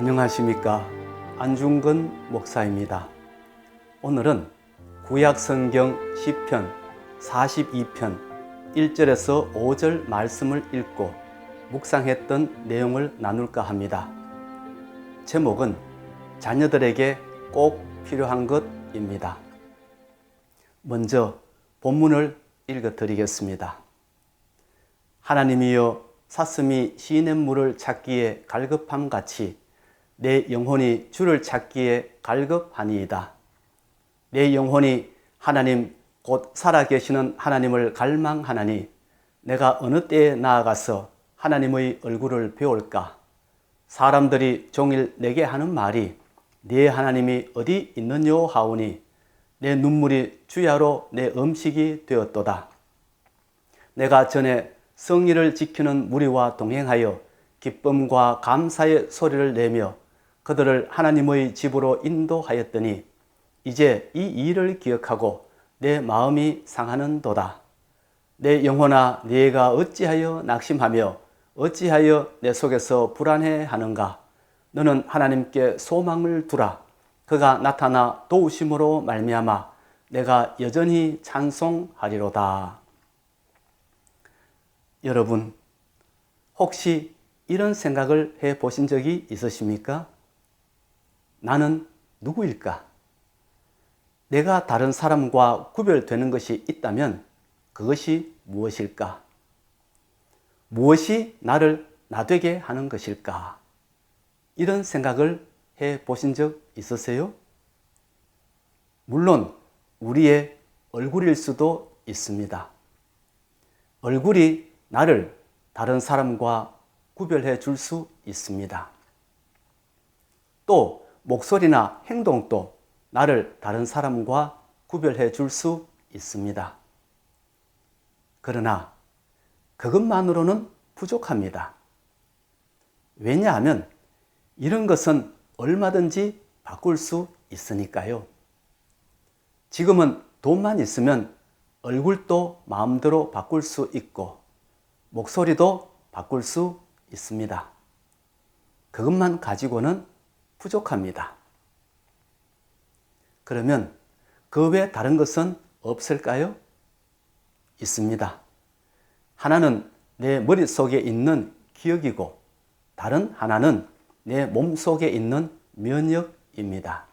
안녕하십니까. 안중근 목사입니다. 오늘은 구약성경 시편 42편 1절에서 5절 말씀을 읽고 묵상했던 내용을 나눌까 합니다. 제목은 자녀들에게 꼭 필요한 것입니다. 먼저 본문을 읽어 드리겠습니다. 하나님이여, 사슴이 시냇물을 찾기에 갈급함 같이 내 영혼이 주를 찾기에 갈급하니이다. 내 영혼이 하나님 곧 살아계시는 하나님을 갈망하나니 내가 어느 때에 나아가서 하나님의 얼굴을 배울까? 사람들이 종일 내게 하는 말이 네 하나님이 어디 있느뇨 하오니 내 눈물이 주야로 내 음식이 되었도다. 내가 전에 성의를 지키는 무리와 동행하여 기쁨과 감사의 소리를 내며 그들을 하나님의 집으로 인도하였더니 이제 이 일을 기억하고 내 마음이 상하는도다. 내 영혼아, 네가 어찌하여 낙심하며 어찌하여 내 속에서 불안해하는가? 너는 하나님께 소망을 두라. 그가 나타나 도우심으로 말미암아 내가 여전히 찬송하리로다. 여러분, 혹시 이런 생각을 해 보신 적이 있으십니까? 나는 누구일까? 내가 다른 사람과 구별되는 것이 있다면 그것이 무엇일까? 무엇이 나를 나되게 하는 것일까? 이런 생각을 해 보신 적 있으세요? 물론 우리의 얼굴일 수도 있습니다. 얼굴이 나를 다른 사람과 구별해 줄 수 있습니다. 또 목소리나 행동도 나를 다른 사람과 구별해 줄 수 있습니다. 그러나 그것만으로는 부족합니다. 왜냐하면 이런 것은 얼마든지 바꿀 수 있으니까요. 지금은 돈만 있으면 얼굴도 마음대로 바꿀 수 있고 목소리도 바꿀 수 있습니다. 그것만 가지고는 부족합니다. 그러면 그 외 다른 것은 없을까요? 있습니다. 하나는 내 머릿속에 있는 기억이고 다른 하나는 내 몸속에 있는 면역입니다.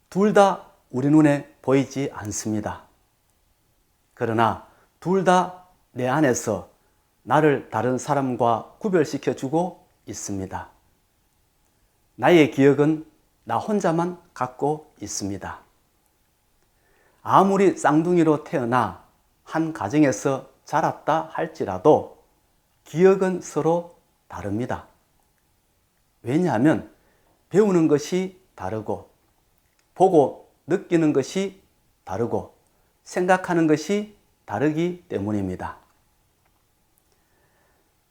둘 다 우리 눈에 보이지 않습니다. 그러나 둘 다 내 안에서 나를 다른 사람과 구별시켜 주고 있습니다. 나의 기억은 나 혼자만 갖고 있습니다. 아무리 쌍둥이로 태어나 한 가정에서 자랐다 할지라도 기억은 서로 다릅니다. 왜냐하면 배우는 것이 다르고 보고 느끼는 것이 다르고 생각하는 것이 다르기 때문입니다.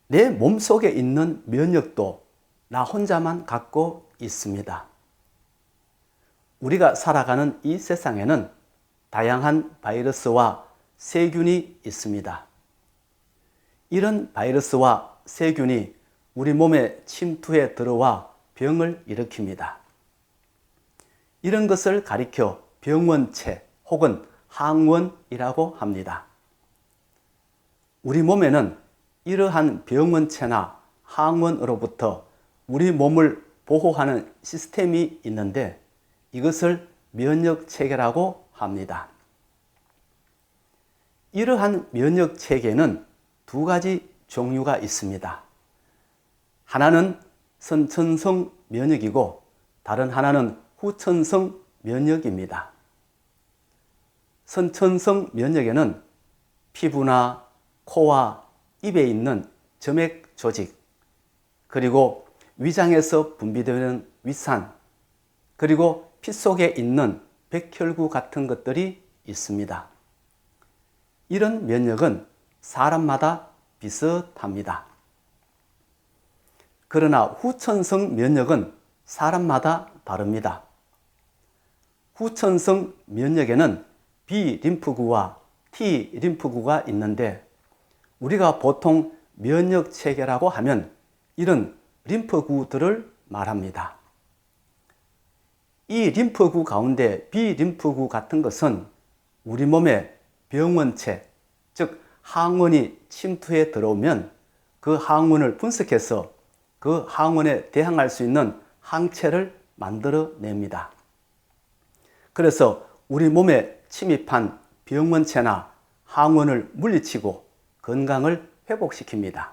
내 몸속에 있는 면역도 나 혼자만 갖고 있습니다. 우리가 살아가는 이 세상에는 다양한 바이러스와 세균이 있습니다. 이런 바이러스와 세균이 우리 몸에 침투해 들어와 병을 일으킵니다. 이런 것을 가리켜 병원체 혹은 항원이라고 합니다. 우리 몸에는 이러한 병원체나 항원으로부터 우리 몸을 보호하는 시스템이 있는데 이것을 면역체계라고 합니다. 이러한 면역체계는 두 가지 종류가 있습니다. 하나는 선천성 면역이고 다른 하나는 후천성 면역입니다. 선천성 면역에는 피부나 코와 입에 있는 점액 조직, 그리고 위장에서 분비되는 위산, 그리고 피 속에 있는 백혈구 같은 것들이 있습니다. 이런 면역은 사람마다 비슷합니다. 그러나 후천성 면역은 사람마다 다릅니다. 후천성 면역에는 B림프구와 T림프구가 있는데 우리가 보통 면역체계라고 하면 이런 림프구들을 말합니다. 이 림프구 가운데 비림프구 같은 것은 우리 몸에 병원체, 즉 항원이 침투해 들어오면 그 항원을 분석해서 그 항원에 대항할 수 있는 항체를 만들어냅니다. 그래서 우리 몸에 침입한 병원체나 항원을 물리치고 건강을 회복시킵니다.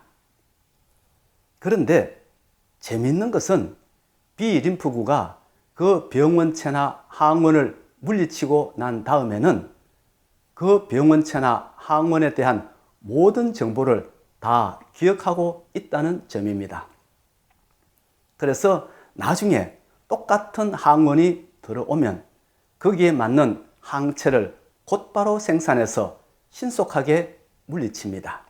그런데 재미있는 것은 비림프구가 그 병원체나 항원을 물리치고 난 다음에는 그 병원체나 항원에 대한 모든 정보를 다 기억하고 있다는 점입니다. 그래서 나중에 똑같은 항원이 들어오면 거기에 맞는 항체를 곧바로 생산해서 신속하게 물리칩니다.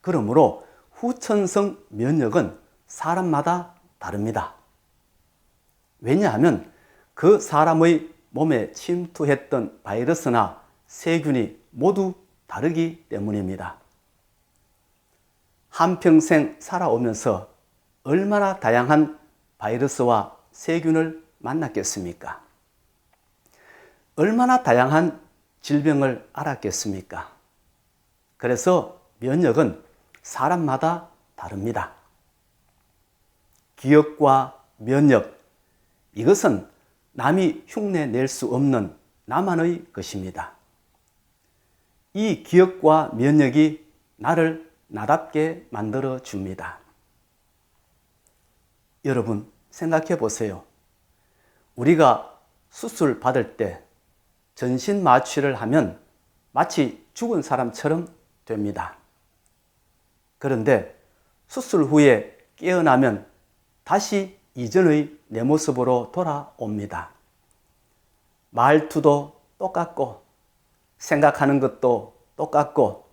그러므로 후천성 면역은 사람마다 다릅니다. 왜냐하면 그 사람의 몸에 침투했던 바이러스나 세균이 모두 다르기 때문입니다. 한평생 살아오면서 얼마나 다양한 바이러스와 세균을 만났겠습니까? 얼마나 다양한 질병을 알았겠습니까? 그래서 면역은 사람마다 다릅니다. 기억과 면역, 이것은 남이 흉내낼 수 없는 나만의 것입니다. 이 기억과 면역이 나를 나답게 만들어 줍니다. 여러분 생각해 보세요. 우리가 수술 받을 때 전신 마취를 하면 마치 죽은 사람처럼 됩니다. 그런데 수술 후에 깨어나면 다시 이전의 내 모습으로 돌아옵니다. 말투도 똑같고 생각하는 것도 똑같고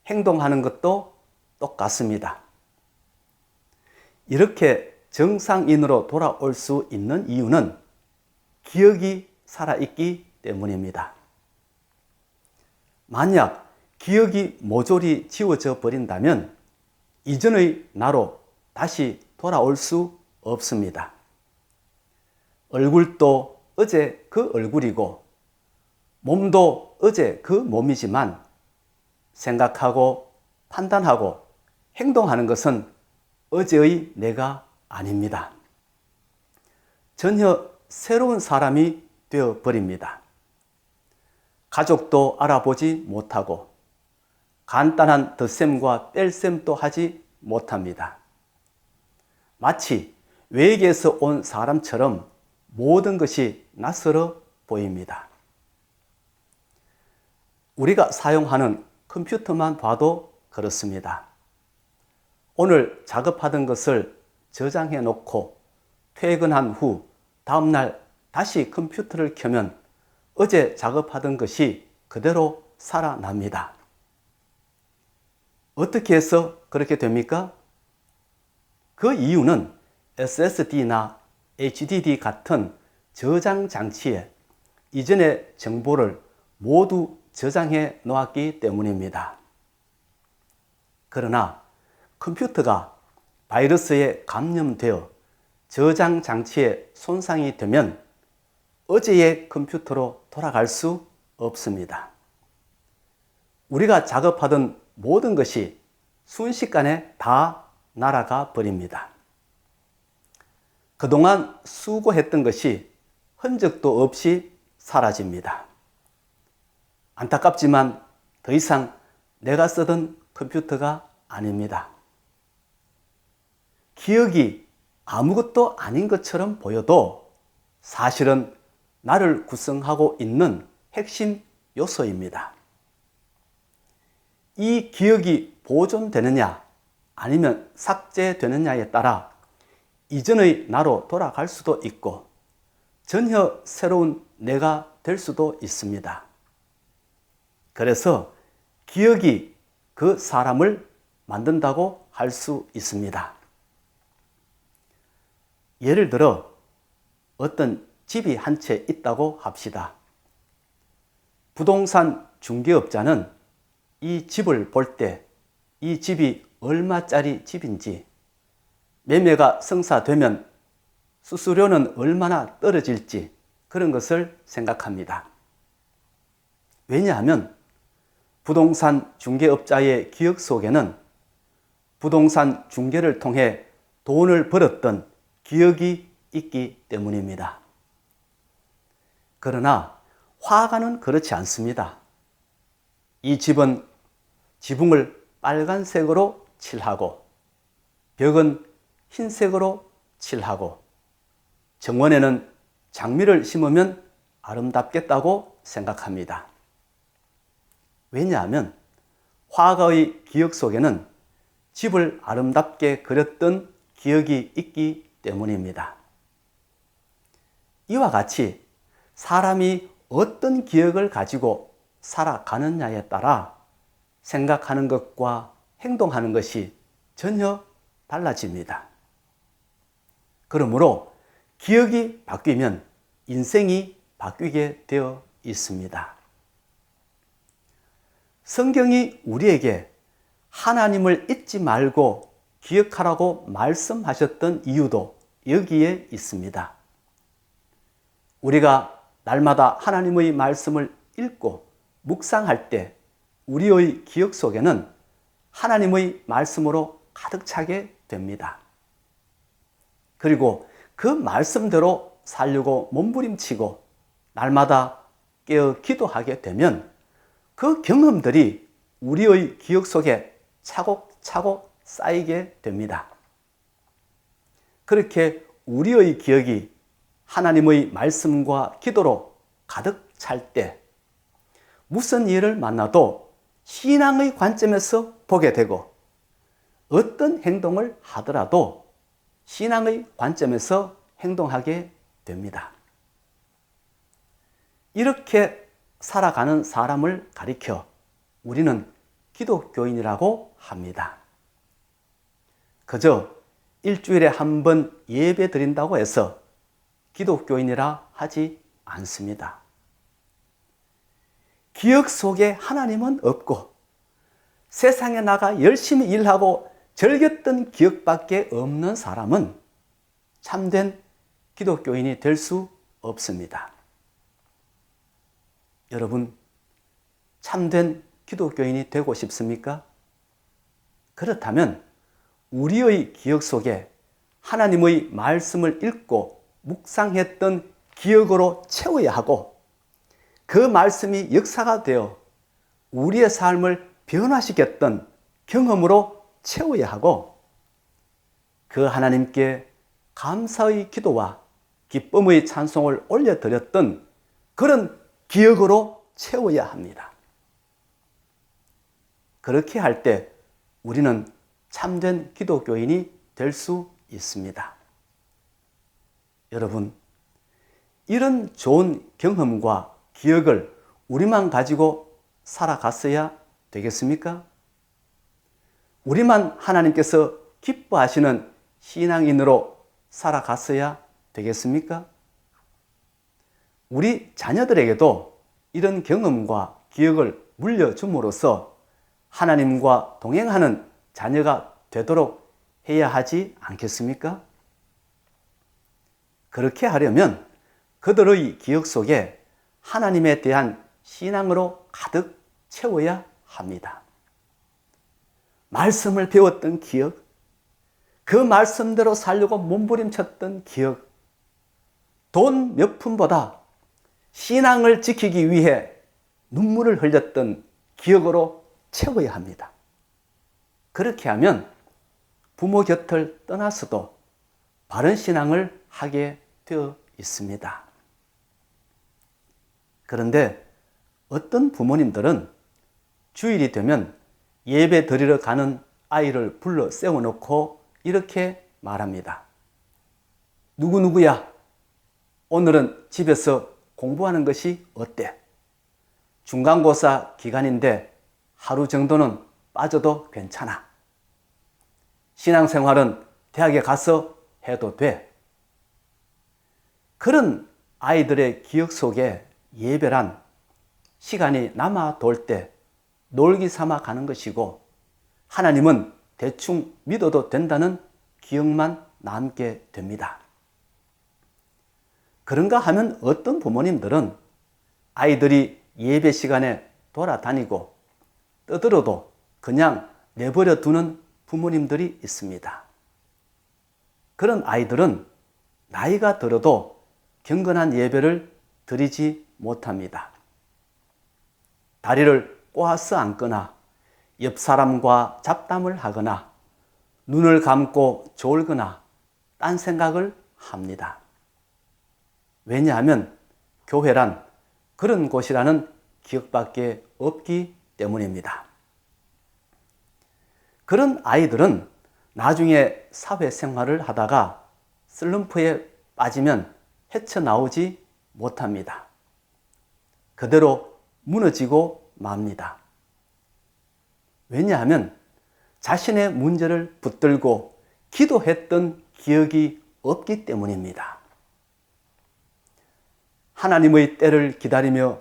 행동하는 것도 똑같습니다. 이렇게 정상인으로 돌아올 수 있는 이유는 기억이 살아있기 때문입니다. 만약 기억이 모조리 지워져 버린다면 이전의 나로 다시 돌아올 수 없습니다. 얼굴도 어제 그 얼굴이고 몸도 어제 그 몸이지만 생각하고 판단하고 행동하는 것은 어제의 내가 아닙니다. 전혀 새로운 사람이 되어 버립니다. 가족도 알아보지 못하고 간단한 덧셈과 뺄셈도 하지 못합니다. 마치 외계에서 온 사람처럼 모든 것이 낯설어 보입니다. 우리가 사용하는 컴퓨터만 봐도 그렇습니다. 오늘 작업하던 것을 저장해 놓고 퇴근한 후 다음날 다시 컴퓨터를 켜면 어제 작업하던 것이 그대로 살아납니다. 어떻게 해서 그렇게 됩니까? 그 이유는 SSD나 HDD 같은 저장 장치에 이전의 정보를 모두 저장해 놓았기 때문입니다. 그러나 컴퓨터가 바이러스에 감염되어 저장 장치에 손상이 되면 어제의 컴퓨터로 돌아갈 수 없습니다. 우리가 작업하던 모든 것이 순식간에 다 날아가 버립니다. 그동안 수고했던 것이 흔적도 없이 사라집니다. 안타깝지만 더 이상 내가 쓰던 컴퓨터가 아닙니다. 기억이 아무것도 아닌 것처럼 보여도 사실은 나를 구성하고 있는 핵심 요소입니다. 이 기억이 보존되느냐 아니면 삭제되느냐에 따라 이전의 나로 돌아갈 수도 있고 전혀 새로운 내가 될 수도 있습니다. 그래서 기억이 그 사람을 만든다고 할 수 있습니다. 예를 들어 어떤 집이 한 채 있다고 합시다. 부동산 중개업자는 이 집을 볼 때 이 집이 얼마짜리 집인지 매매가 성사되면 수수료는 얼마나 떨어질지 그런 것을 생각합니다. 왜냐하면 부동산 중개업자의 기억 속에는 부동산 중개를 통해 돈을 벌었던 기억이 있기 때문입니다. 그러나 화가는 그렇지 않습니다. 이 집은 지붕을 빨간색으로 칠하고 벽은 흰색으로 칠하고 정원에는 장미를 심으면 아름답겠다고 생각합니다. 왜냐하면 화가의 기억 속에는 집을 아름답게 그렸던 기억이 있기 때문입니다. 이와 같이 사람이 어떤 기억을 가지고 살아가느냐에 따라 생각하는 것과 행동하는 것이 전혀 달라집니다. 그러므로 기억이 바뀌면 인생이 바뀌게 되어 있습니다. 성경이 우리에게 하나님을 잊지 말고 기억하라고 말씀하셨던 이유도 여기에 있습니다. 우리가 날마다 하나님의 말씀을 읽고 묵상할 때 우리의 기억 속에는 하나님의 말씀으로 가득 차게 됩니다. 그리고 그 말씀대로 살려고 몸부림치고 날마다 깨어 기도하게 되면 그 경험들이 우리의 기억 속에 차곡차곡 쌓이게 됩니다. 그렇게 우리의 기억이 하나님의 말씀과 기도로 가득 찰 때 무슨 일을 만나도 신앙의 관점에서 보게 되고 어떤 행동을 하더라도 신앙의 관점에서 행동하게 됩니다. 이렇게 살아가는 사람을 가리켜 우리는 기독교인이라고 합니다. 그저 일주일에 한 번 예배 드린다고 해서 기독교인이라 하지 않습니다. 기억 속에 하나님은 없고 세상에 나가 열심히 일하고 즐겼던 기억밖에 없는 사람은 참된 기독교인이 될 수 없습니다. 여러분, 참된 기독교인이 되고 싶습니까? 그렇다면 우리의 기억 속에 하나님의 말씀을 읽고 묵상했던 기억으로 채워야 하고 그 말씀이 역사가 되어 우리의 삶을 변화시켰던 경험으로 채워야 하고 그 하나님께 감사의 기도와 기쁨의 찬송을 올려드렸던 그런 기억으로 채워야 합니다. 그렇게 할 때 우리는 참된 기독교인이 될 수 있습니다. 여러분, 이런 좋은 경험과 기억을 우리만 가지고 살아갔어야 되겠습니까? 우리만 하나님께서 기뻐하시는 신앙인으로 살아갔어야 되겠습니까? 우리 자녀들에게도 이런 경험과 기억을 물려줌으로써 하나님과 동행하는 자녀가 되도록 해야 하지 않겠습니까? 그렇게 하려면 그들의 기억 속에 하나님에 대한 신앙으로 가득 채워야 합니다. 말씀을 배웠던 기억, 그 말씀대로 살려고 몸부림쳤던 기억, 돈 몇 푼보다 신앙을 지키기 위해 눈물을 흘렸던 기억으로 채워야 합니다. 그렇게 하면 부모 곁을 떠나서도 바른 신앙을 하게 되어 있습니다. 그런데 어떤 부모님들은 주일이 되면 예배 드리러 가는 아이를 불러 세워놓고 이렇게 말합니다. 누구누구야, 오늘은 집에서 공부하는 것이 어때? 중간고사 기간인데 하루 정도는 빠져도 괜찮아. 신앙생활은 대학에 가서 해도 돼. 그런 아이들의 기억 속에 예배란 시간이 남아 돌 때 놀기 삼아 가는 것이고 하나님은 대충 믿어도 된다는 기억만 남게 됩니다. 그런가 하면 어떤 부모님들은 아이들이 예배 시간에 돌아다니고 떠들어도 그냥 내버려 두는 부모님들이 있습니다. 그런 아이들은 나이가 들어도 경건한 예배를 드리지 못합니다. 다리를 꼬아서 앉거나 옆 사람과 잡담을 하거나 눈을 감고 졸거나 딴 생각을 합니다. 왜냐하면 교회란 그런 곳이라는 기억밖에 없기 때문입니다. 그런 아이들은 나중에 사회생활을 하다가 슬럼프에 빠지면 헤쳐나오지 못합니다. 그대로 무너지고 맙니다. 왜냐하면 자신의 문제를 붙들고 기도했던 기억이 없기 때문입니다. 하나님의 때를 기다리며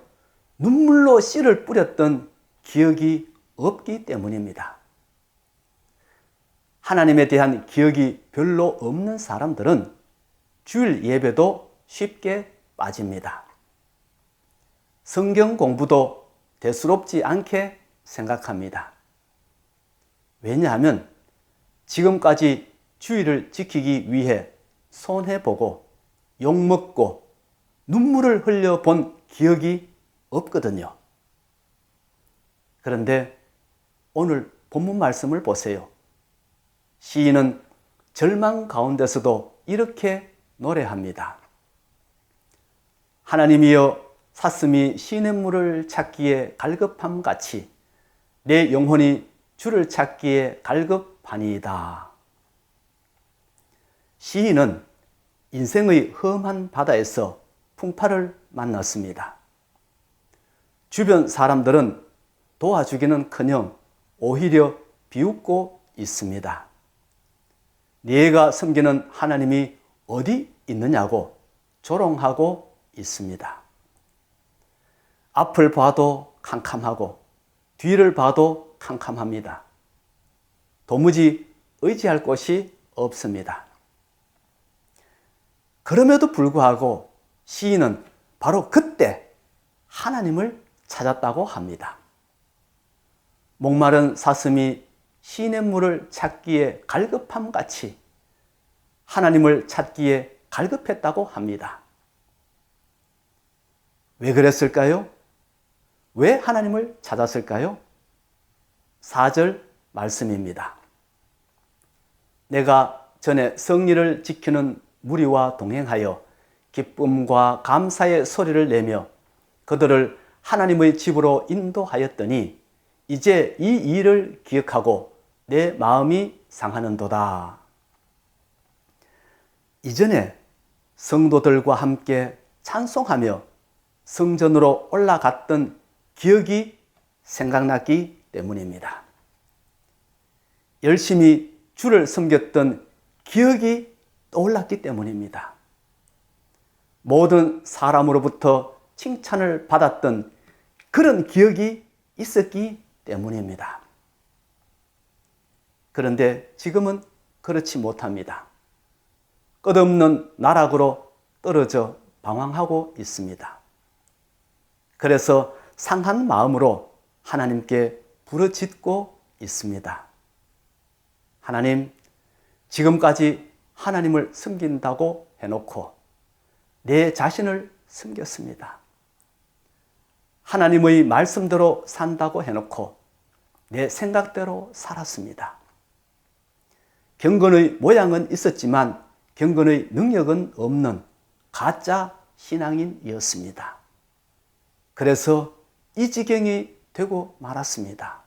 눈물로 씨를 뿌렸던 기억이 없기 때문입니다. 하나님에 대한 기억이 별로 없는 사람들은 주일 예배도 쉽게 빠집니다. 성경 공부도 대수롭지 않게 생각합니다. 왜냐하면 지금까지 주일을 지키기 위해 손해보고 욕먹고 눈물을 흘려본 기억이 없거든요. 그런데 오늘 본문 말씀을 보세요. 시인은 절망 가운데서도 이렇게 노래합니다. 하나님이여 사슴이 시냇물을 찾기에 갈급함 같이 내 영혼이 주를 찾기에 갈급하니이다. 시인은 인생의 험한 바다에서 풍파를 만났습니다. 주변 사람들은 도와주기는커녕 오히려 비웃고 있습니다. 네가 섬기는 하나님이 어디 있느냐고 조롱하고 있습니다. 앞을 봐도 캄캄하고 뒤를 봐도 캄캄합니다. 도무지 의지할 곳이 없습니다. 그럼에도 불구하고 시인은 바로 그때 하나님을 찾았다고 합니다. 목마른 사슴이 시냇물을 찾기에 갈급함 같이 하나님을 찾기에 갈급했다고 합니다. 왜 그랬을까요? 왜 하나님을 찾았을까요? 4절 말씀입니다. 내가 전에 성리를 지키는 무리와 동행하여 기쁨과 감사의 소리를 내며 그들을 하나님의 집으로 인도하였더니 이제 이 일을 기억하고 내 마음이 상하는도다. 이전에 성도들과 함께 찬송하며 성전으로 올라갔던 기억이 생각났기 때문입니다. 열심히 주를 섬겼던 기억이 떠올랐기 때문입니다. 모든 사람으로부터 칭찬을 받았던 그런 기억이 있었기 때문입니다. 그런데 지금은 그렇지 못합니다. 끝없는 나락으로 떨어져 방황하고 있습니다. 그래서 상한 마음으로 하나님께 부르짖고 있습니다. 하나님, 지금까지 하나님을 섬긴다고 해놓고 내 자신을 섬겼습니다. 하나님의 말씀대로 산다고 해놓고 내 생각대로 살았습니다. 경건의 모양은 있었지만 경건의 능력은 없는 가짜 신앙인이었습니다. 그래서 이 지경이 되고 말았습니다.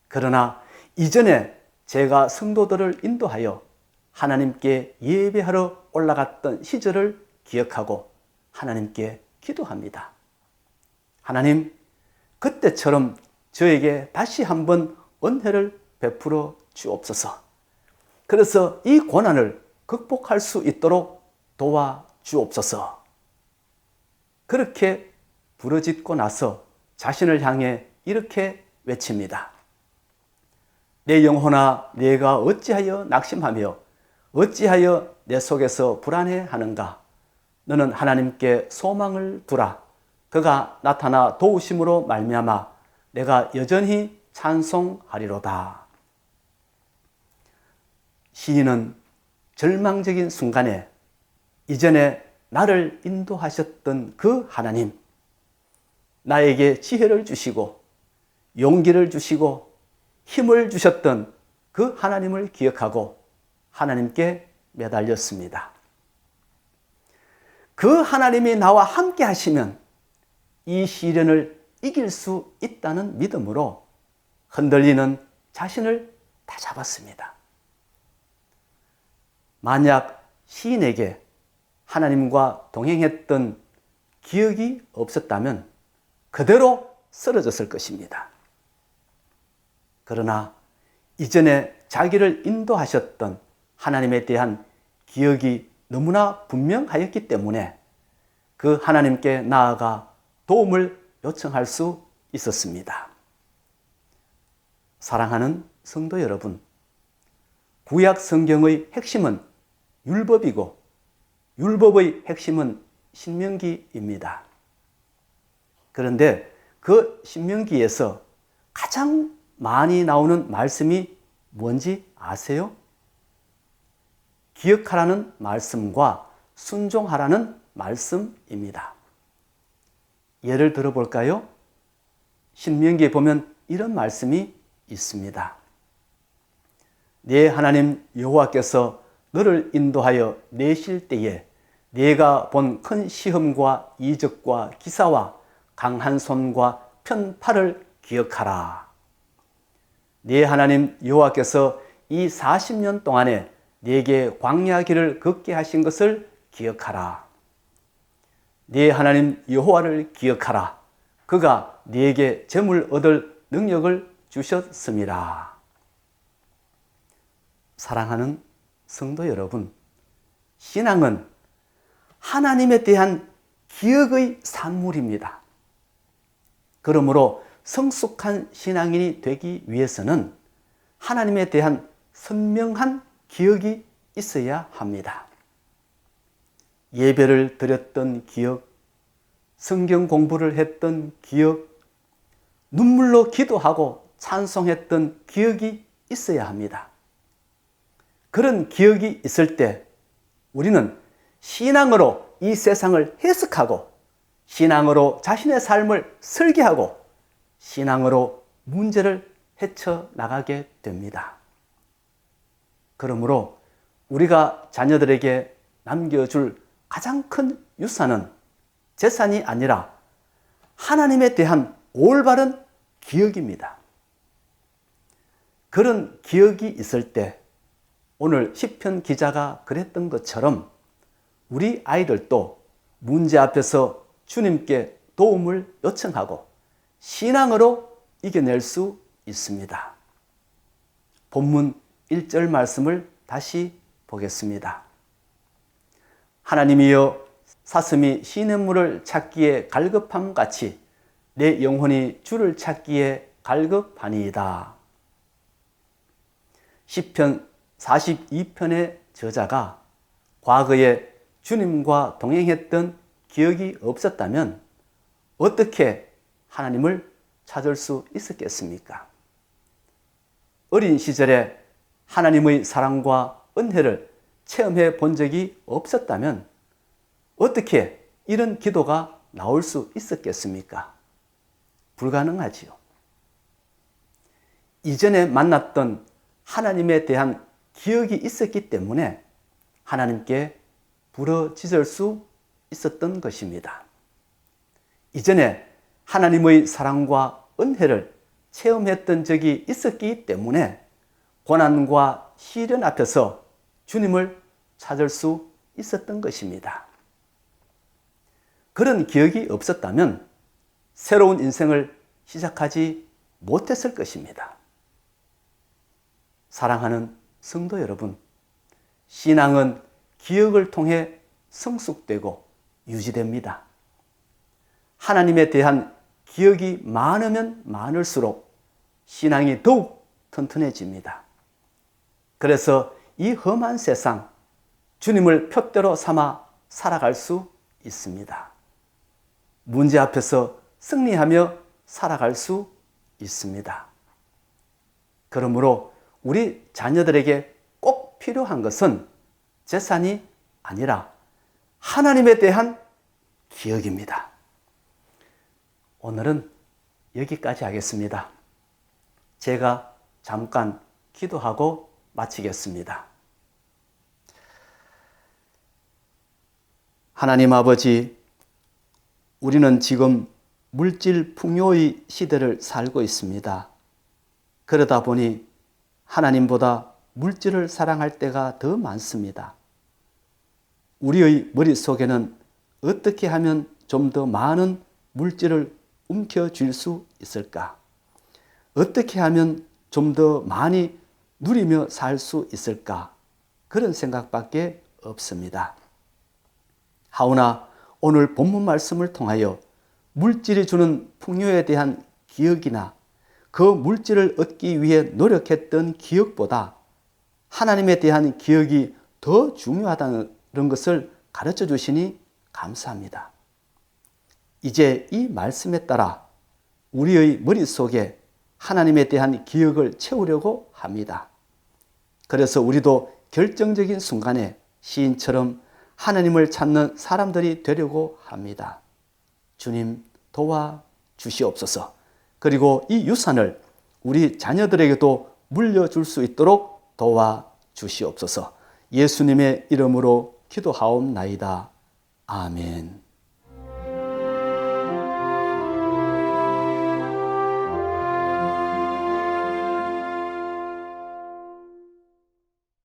그러나 이전에 제가 성도들을 인도하여 하나님께 예배하러 올라갔던 시절을 기억하고 하나님께 기도합니다. 하나님, 그때처럼 저에게 다시 한번 은혜를 베풀어 주옵소서. 그래서 이 고난을 극복할 수 있도록 도와주옵소서. 그렇게 부르짖고 나서 자신을 향해 이렇게 외칩니다. 내 영혼아, 내가 어찌하여 낙심하며 어찌하여 내 속에서 불안해하는가? 너는 하나님께 소망을 두라. 그가 나타나 도우심으로 말미암아 내가 여전히 찬송하리로다. 시인은 절망적인 순간에 이전에 나를 인도하셨던 그 하나님, 나에게 지혜를 주시고 용기를 주시고 힘을 주셨던 그 하나님을 기억하고 하나님께 매달렸습니다. 그 하나님이 나와 함께 하시면 이 시련을 이길 수 있다는 믿음으로 흔들리는 자신을 다잡았습니다. 만약 시인에게 하나님과 동행했던 기억이 없었다면 그대로 쓰러졌을 것입니다. 그러나 이전에 자기를 인도하셨던 하나님에 대한 기억이 너무나 분명하였기 때문에 그 하나님께 나아가 도움을 요청할 수 있었습니다. 사랑하는 성도 여러분, 구약 성경의 핵심은 율법이고 율법의 핵심은 신명기입니다. 그런데 그 신명기에서 가장 많이 나오는 말씀이 뭔지 아세요? 기억하라는 말씀과 순종하라는 말씀입니다. 예를 들어볼까요? 신명기에 보면 이런 말씀이 있습니다. 네 하나님 여호와께서 너를 인도하여 내실 때에 네가 본 큰 시험과 이적과 기사와 강한 손과 편팔을 기억하라. 네 하나님 여호와께서 이 40년 동안에 네게 광야 길을 걷게 하신 것을 기억하라. 네 하나님 여호와를 기억하라. 그가 네게 재물 얻을 능력을 주셨음이라. 사랑하는 성도 여러분, 신앙은 하나님에 대한 기억의 산물입니다. 그러므로 성숙한 신앙인이 되기 위해서는 하나님에 대한 선명한 기억이 있어야 합니다. 예배를 드렸던 기억, 성경 공부를 했던 기억, 눈물로 기도하고 찬송했던 기억이 있어야 합니다. 그런 기억이 있을 때 우리는 신앙으로 이 세상을 해석하고 신앙으로 자신의 삶을 설계하고 신앙으로 문제를 헤쳐나가게 됩니다. 그러므로 우리가 자녀들에게 남겨줄 가장 큰 유산은 재산이 아니라 하나님에 대한 올바른 기억입니다. 그런 기억이 있을 때 오늘 시편 기자가 그랬던 것처럼 우리 아이들도 문제 앞에서 주님께 도움을 요청하고 신앙으로 이겨낼 수 있습니다. 본문 1절 말씀을 다시 보겠습니다. 하나님이여 사슴이 시냇물을 찾기에 갈급함 같이 내 영혼이 주를 찾기에 갈급하니이다. 시편 42편의 저자가 과거에 주님과 동행했던 기억이 없었다면 어떻게 하나님을 찾을 수 있었겠습니까? 어린 시절에 하나님의 사랑과 은혜를 체험해 본 적이 없었다면 어떻게 이런 기도가 나올 수 있었겠습니까? 불가능하지요. 이전에 만났던 하나님에 대한 기억이 있었기 때문에 하나님께 부르짖을 수 있었던 것입니다. 이전에 하나님의 사랑과 은혜를 체험했던 적이 있었기 때문에 고난과 시련 앞에서 주님을 찾을 수 있었던 것입니다. 그런 기억이 없었다면 새로운 인생을 시작하지 못했을 것입니다. 사랑하는 성도 여러분, 신앙은 기억을 통해 성숙되고 유지됩니다. 하나님에 대한 기억이 많으면 많을수록 신앙이 더욱 튼튼해집니다. 그래서 이 험한 세상, 주님을 표대로 삼아 살아갈 수 있습니다. 문제 앞에서 승리하며 살아갈 수 있습니다. 그러므로 우리 자녀들에게 꼭 필요한 것은 재산이 아니라 하나님에 대한 기억입니다. 오늘은 여기까지 하겠습니다. 제가 잠깐 기도하고 마치겠습니다. 하나님 아버지, 우리는 지금 물질 풍요의 시대를 살고 있습니다. 그러다 보니 하나님보다 물질을 사랑할 때가 더 많습니다. 우리의 머릿속에는 어떻게 하면 좀 더 많은 물질을 움켜쥘 수 있을까? 어떻게 하면 좀 더 많이 누리며 살 수 있을까? 그런 생각밖에 없습니다. 하오나 오늘 본문 말씀을 통하여 물질이 주는 풍요에 대한 기억이나 그 물질을 얻기 위해 노력했던 기억보다 하나님에 대한 기억이 더 중요하다는 것을 가르쳐 주시니 감사합니다. 이제 이 말씀에 따라 우리의 머릿속에 하나님에 대한 기억을 채우려고 합니다. 그래서 우리도 결정적인 순간에 시인처럼 하나님을 찾는 사람들이 되려고 합니다. 주님 도와주시옵소서. 그리고 이 유산을 우리 자녀들에게도 물려줄 수 있도록 도와주시옵소서. 예수님의 이름으로 기도하옵나이다. 아멘.